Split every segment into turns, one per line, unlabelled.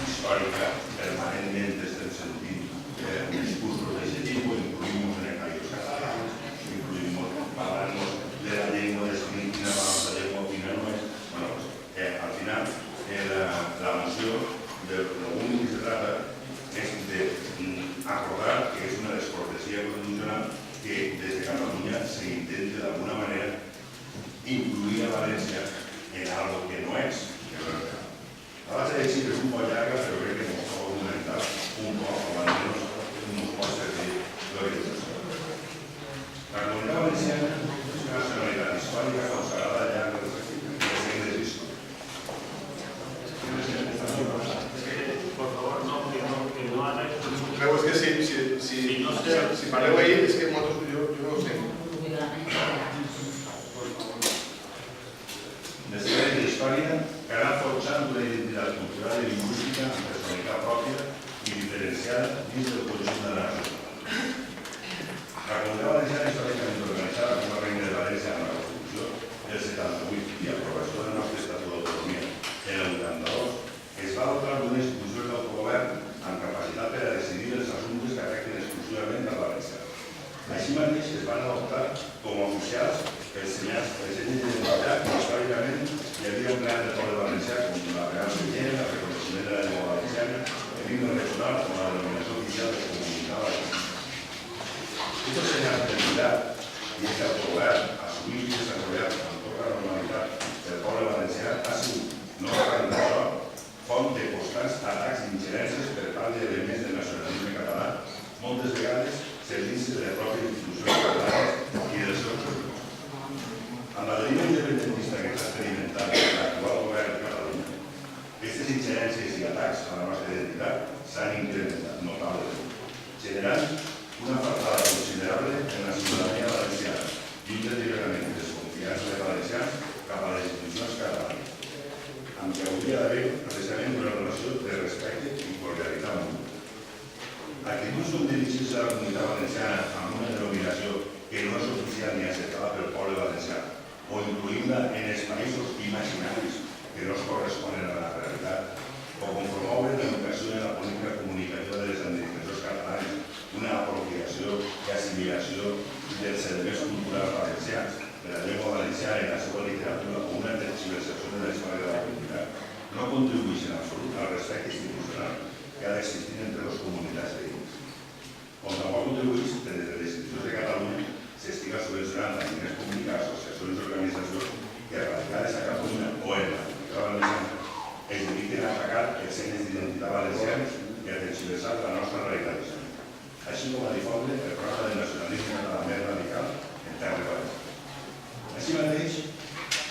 històrica, permanentment estem sentint discursos d'aquest tipus, incluïm en el País Català, incluïm parlant de la llengua, d'escriure quina paraula de llengua, quina no és. Al final, la moció, l'únic que se trata és d'acordar que és una descortesia constitucional que des de Catalunya s'intenti d'alguna manera incluir a València en algo que no és. La base de Xile és un poc llarga, però crec que ens pot argumentar un poc, o almenys ens pot servir l'orientació. La Comunitat Valenciana és una nacionalitat històrica consagrada al llarg dels segles històrics.
Creu que si parleu ahir és que jo no ho sé.
Les seves d'història que han anat forjant una identitat cultural i lingüística amb personalitat pròpia i diferenciada dins del conjunt de la nació. La Comunitat Valenciana històricament organitzada com a Regne de València amb la Constitució del 78 i aprovació del nostre Estatut d'Autonomia en el 82, es va dotar d'una institució d'autogovern amb capacitat per a decidir els assumptes que afecten exclusivament al valencià. Així mateix es van adoptar com a oficials els senyals d'identitat que històricament hi havia un plan de poble valencià com la Real Senyera, el reconeixement de la llengua valenciana, el himne regional com la denominació oficial de comunitat valenciana. Estos senyals d'identitat i aquest autogovern assumit i desenvolupat amb tota la normalitat del poble valencià ha sigut, no obstant això, font de constants atacs i ingerències per part d'elements del nacionalisme català, moltes vegades servint-se de les pròpies institucions catalanes i dels seus grups. Amb la deriva independentista que s'ha experimentat l'actual govern de Catalunya, aquestes ingerències i atacs a la nostra identitat s'han incrementat notablement, generant una faltada considerable en la ciutadania valenciana i un deteriorament de desconfiança de valencians cap a les institucions catalanes, amb què hauria d'haver precisament una relació de respecte i cordialitat mútua. Actituds com dirigir-se a la comunitat valenciana amb una denominació que no és oficial ni acceptada pel poble valencià o incluir-la en els països imaginaris que no es corresponen a la realitat o com promoure l'educació en la política comunicativa de les administracions catalanes, una apropiació i assimilació dels elements culturals valencians, de la llengua valenciana i la seva literatura o una tergiversació de la història de la comunitat no contribueixen en absolut al respecte institucional que ha d'existir entre les comunitats veïnes. Com tampoc contribueix que des de les institucions de Catalunya s'estiga subvencionant amb diners públics a associacions i organitzacions que radicades a Catalunya o en la comunitat valenciana es dediquen a atacar els segles d'identitat valencians i a tergiversar la nostra realitat històrica, així com a difondre el programa del nacionalisme català més radical en terra valenciana. Així mateix,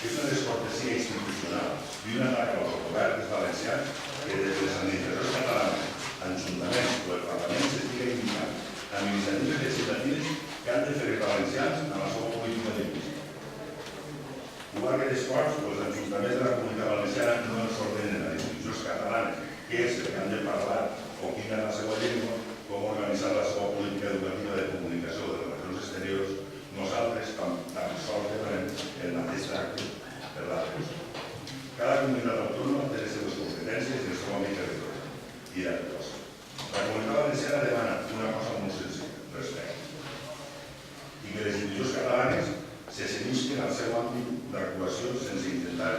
és una descortesia institucional i un atac als governs valencians que des de les administracions catalanes, ajuntaments o el Parlament s'estiga indicant amb iniciatives legislatives que han de fer els valencians en la seva política lingüística. Igual que d'esports, els ajuntaments de la comunitat valenciana no ens ordenen a les institucions catalanes què és el que han de parlar o quina és la seva llengua, com organitzar la seva política educativa de comunicació de relacions exteriors. Nosaltres tan sols demanem el mateix tracte per l'altre costat. Cada comunitat autònoma té les seves competències i el seu àmbit territorial i d'actuació. La comunitat valenciana demana una cosa molt senzilla, respecte. I que les institucions catalanes se cenyisquen al seu àmbit d'actuació sense intentar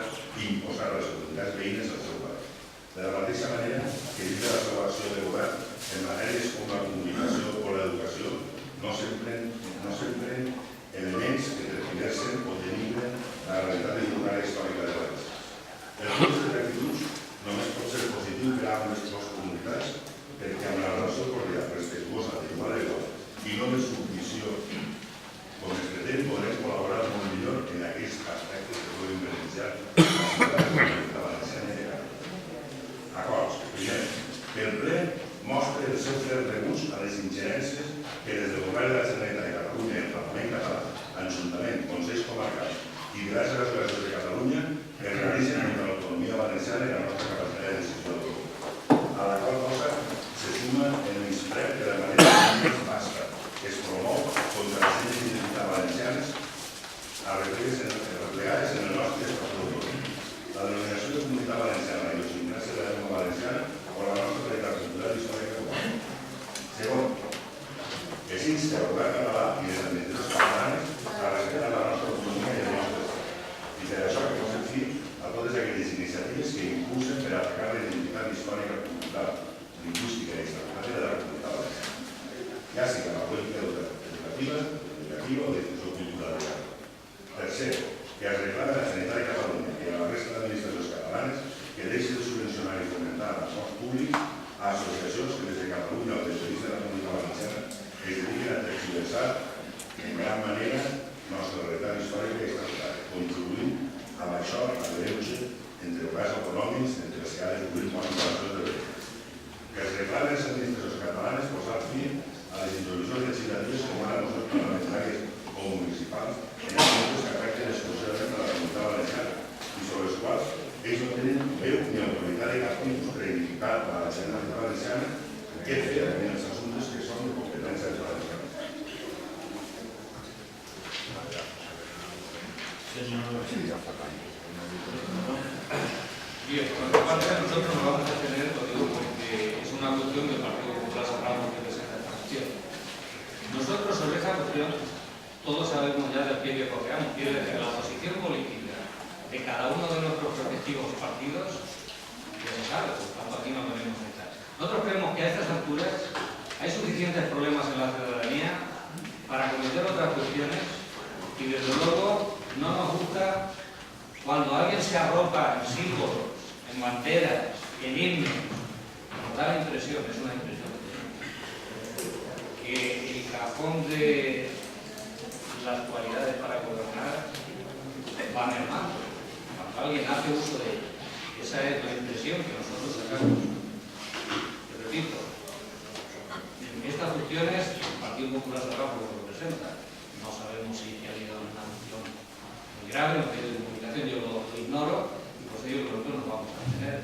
imposar a les comunitats veïnes el seu país. De la mateixa manera que dins de la seva acció de govern en matèries com la comunicació o l'educació no s'empren elements que tergiversen o denigren la realitat educativa històrica de València. El curs de actituds només pot ser positiu per a les dues comunitats perquè amb la relació cordial, respectuosa, d'igual a igual i no de submissió com es pretén, podrem col·laborar molt millor en aquests aspectes que puguin beneficiar la comunitat valenciana i de Catalunya. Acords. Primer, que el ple mostra el seu ferm rebuig a les ingerències que des del govern de la Generalitat de Catalunya i el Parlament català, Ajuntament, Consells Comarcals i diverses associacions de Catalunya es realitzen contra l'autonomia valenciana i la nostra capacitat de decisió d'autonomia. A la qual cosa se suma el menyspreu que de manera més basta es promou contra les lleis d'identitat valencianes replegades en el nostre Estatut d'autonomia. La denominació de comunitat valenciana i la idiosincràsia de la llengua valenciana o inclús amb relacions de beques. Que es reclamen les administracions catalanes posar fi a les introduccions legislatives com ara les parlamentàries o municipals en assumptes que afecten exclusivament a la comunitat valenciana i sobre els quals ells no tenen veu ni autoritat de cap tipus per indicar a la Generalitat Valenciana què fer en els assumptes que són de competència dels valencians.
Bien, por nuestra parte nosotros nos vamos a tener, lo digo porque es una cuestión que el Partido Popular sabrá que presenta esta cuestión. Nosotros sobre esta cuestión todos sabemos ya del pie que cojeamos, quiere decir la posición política de cada uno de nuestros respectivos partidos, ya se sabe, por tanto aquí no tenemos que estar. Nosotros creemos que a estas alturas hay suficientes problemas en la ciudadanía para cometer otras cuestiones y desde luego no nos gusta cuando alguien se arropa en símbolos, en banderas, en himnos. Nos da la impresión, es una impresión, que el cajón de las cualidades para gobernar va mermando cuando alguien hace uso de ello. Esa es la impresión que nosotros sacamos. Repito, en estas cuestiones el Partido Popular sabrá por lo que representa. No sabemos si ha habido una cuestión muy grave en los medios de comunicación, yo lo ignoro y por ello nosotros nos vamos a tener.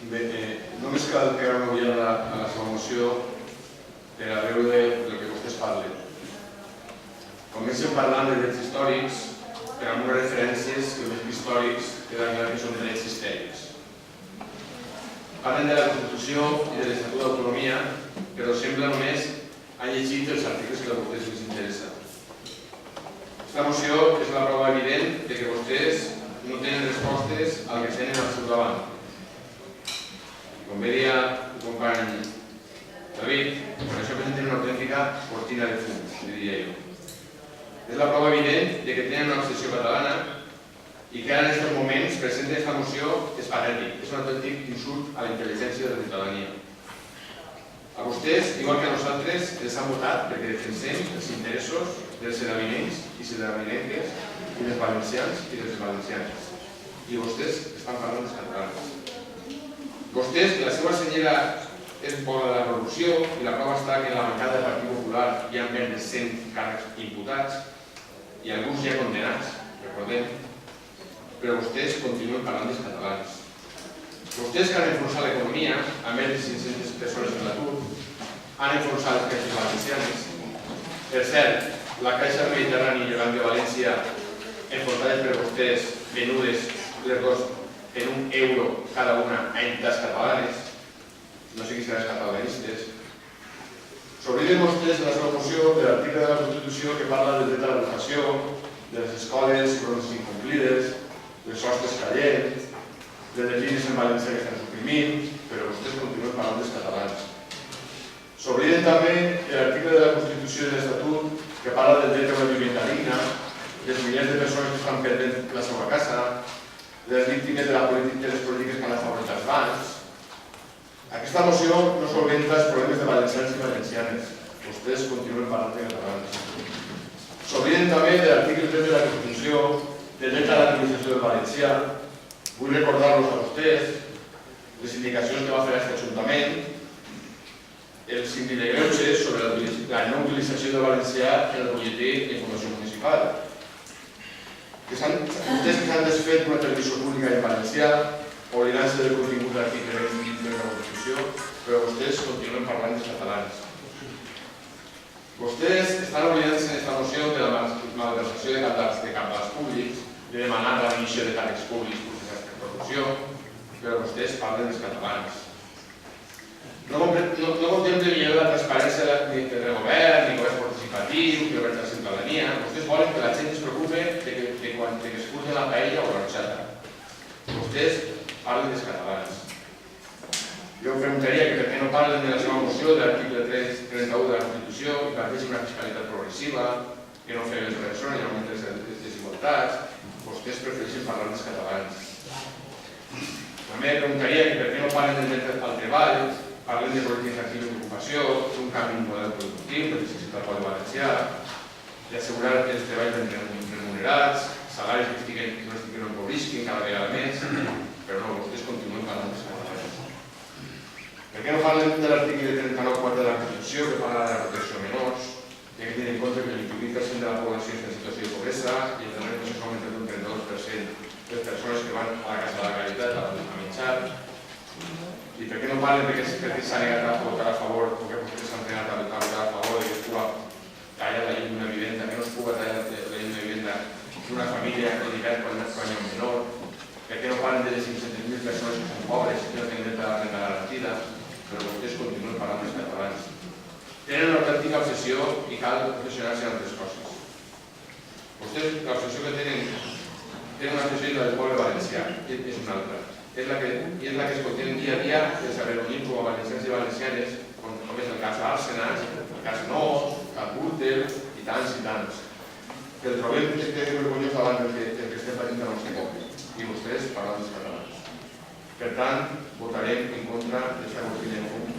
Bé, només cal pegar una ullada a la seva moció per a veure del que vostès parlen. Comencen parlant de drets històrics, però amb unes referències que més que històrics queden clar que són drets histèrics. Parlen de la Constitució i de l'Estatut d'Autonomia, però sembla només han llegit els articles que a vostès els interessa. Aquesta moció és la prova evident de que vostès no tenen respostes al que tenen al seu davant. Com bé deia el company David, per això presenten una autèntica cortina de fum, diria jo. És la prova evident de que tenen una obsessió catalana i que ara en aquests moments presenten aquesta moció és patètic, és un autèntic insult a la intel·ligència de la ciutadania. A vostès, igual que a nosaltres, els han votat perquè defensem els interessos dels cedavinencs i cedavinenques i dels valencians i dels valencianes. I vostès estan parlant dels catalans. Vostès, la seva senyera és un poble de la corrupció i la prova està que en la bancada del Partit Popular hi ha més de 100 càrrecs imputats i alguns ja condenats, recordem, però vostès continuen parlant dels catalans. Vostès que han enfonsat l'economia, amb més de 500 persones en l'atur, han enfonsat les caixes valencianes. Per cert, la Caixa Mediterrani i Llevant de València, enfonsades per vostès, venudes les dues en €1 cada una a entitats catalanes, no sé qui seran els catalanistes. S'obliden vostès en la seva moció de l'article de la Constitució que parla del dret a l'educació, de les escoles i proves incomplides, dels sostres callents, de les línies en valencià que estan suprimint, però vostès continuen parlant dels catalans. S'obliden també de l'article de la Constitució i de l'Estatut que parla del dret a una vivienda digna, dels milers de persones que estan perdent la seva casa, de les víctimes de les polítiques que han afavorit els bancs. Aquesta moció no solventa els problemes de valencians i valencianes. Vostès continuen parlant de catalans. S'obliden també de l'article 3 de la Constitució, del dret a l'administració del valencià. Vull recordar-los a vostès les indicacions que va fer aquest Ajuntament, el síndic de Greuges sobre la no utilització del valencià en el butlletí d'informació municipal. Vostès que s'han desfet d'una televisió pública en valencià, oblidant-se del contingut de l'article 20 de la Constitució, però vostès continuen parlant dels catalans. Vostès estan oblidant-se en aquesta moció de la malversació de cabals públics, de demanar la dimissió de càrrecs públics processats per corrupció, però vostès parlen dels catalans. No contemplen millor la transparència ni del govern, ni govern participatiu, ni govern de la ciutadania. Vostès volen que la gent es preocupe de quan es curten la paella o l'orxata. Vostès parlen dels catalans. Jo em preguntaria que per què no parlen de la seva moció de l'article 31 de la Constitució i plantegen una fiscalitat progressiva, que no fem les persones i augmenten les desigualtats. Vostès prefereixen parlar dels catalans. També em preguntaria que per què no parlen del dret al treball, parlem de polítiques actives d'ocupació, d'un canvi de model productiu, que necessita el poble valencià, d'assegurar els treballs remunerats, salaris que no empobrisquin cada vegada més, però no, vostès continuen parlant de salaris. Per què no parlen de l'article 39.4 de la Constitució, que parla de la protecció a menors, i que tenen en compte que el 28% de la població està en situació de pobresa i el darrer procés ha augmentat un 32% les persones que van a la Casa de la Caritat a menjar? I per què no parlen perquè s'ha negat a votar a favor o que vostès s'han negat a votar a favor de que es puga tallar la llum d'una vivenda, que no es puga tallar la llum d'una vivenda d'una família en l'hivern quan hi ha un menor? Per què no parlen de les 500.000 persones que són pobres i que no tenen dret a la renda garantida? Però vostès continuen parlant dels catalans. Tenen una autèntica obsessió i cal obsessionar-se en altres coses. Vostès, l'obsessió que tenen una obsessió del poble valencià, és una altra. És la que escoltem dia a dia des de reunir com a valencians i valencianes, com és el cas Bárcenas, el cas Nos, el cas Gürtel i tants, que el trobem vergonyós davant del que estem patint al nostre poble. I vostès parlant dels catalans. Per tant, votarem en contra d'aquesta moció.